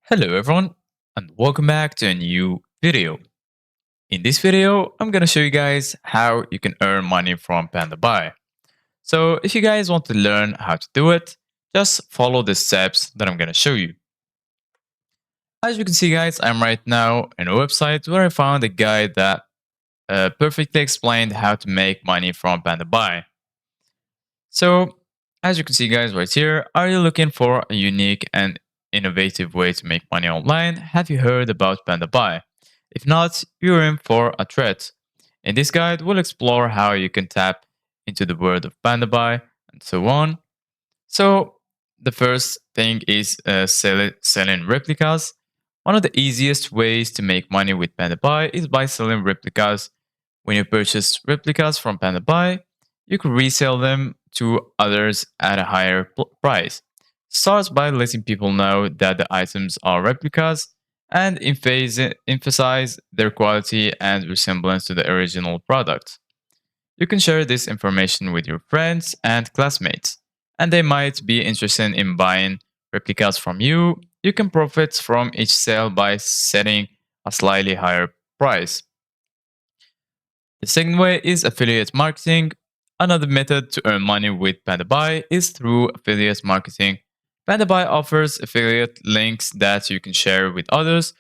Hello everyone and welcome back to a new video. In this video, I'm gonna show you guys how you can earn money from Pandabuy. So if you guys want to learn how to do it, just follow the steps that I'm gonna show you. As you can see guys, I'm right now in a website where I found a guide that perfectly explained how to make money from Pandabuy. So as you can see guys right here, are you looking for a unique and innovative way to make money online? Have you heard about Pandabuy? If not, you're in for a treat. In this guide, we'll explore how you can tap into the world of Pandabuy and so on. So the first thing is selling replicas. One of the easiest ways to make money with Pandabuy is by selling replicas. When you purchase replicas from Pandabuy, you can resell them to others at a higher price. Starts by letting people know that the items are replicas and emphasize their quality and resemblance to the original product. You can share this information with your friends and classmates, and they might be interested in buying replicas from you. You can profit from each sale by setting a slightly higher price. The second way is affiliate marketing. Another method to earn money with Pandabuy is through affiliate marketing. Pandabuy offers affiliate links that you can share with others.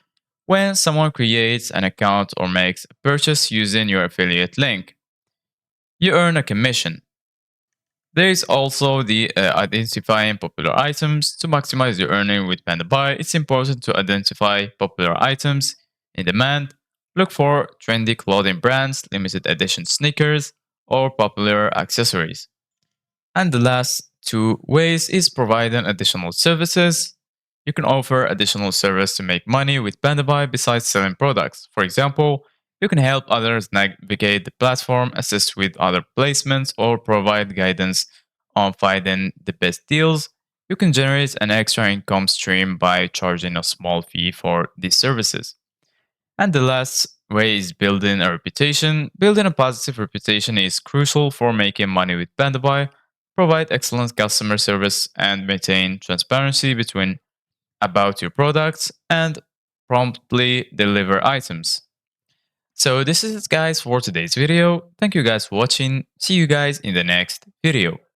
When someone creates an account or makes a purchase using your affiliate link, you earn a commission. There is also the identifying popular items. To maximize your earning with Pandabuy, it's important to identify popular items in demand. Look for trendy clothing brands, limited edition sneakers, or popular accessories. And the last two ways is providing additional services. You can offer additional service to make money with Pandabuy besides selling products. For example, you can help others navigate the platform, assist with other placements, or provide guidance on finding the best deals. You can generate an extra income stream by charging a small fee for these services. And the last way is building a reputation. Building a positive reputation is crucial for making money with Pandabuy. Provide excellent customer service and maintain transparency between about your products and promptly deliver items. So this is it guys for today's video. Thank you guys for watching. See you guys in the next video.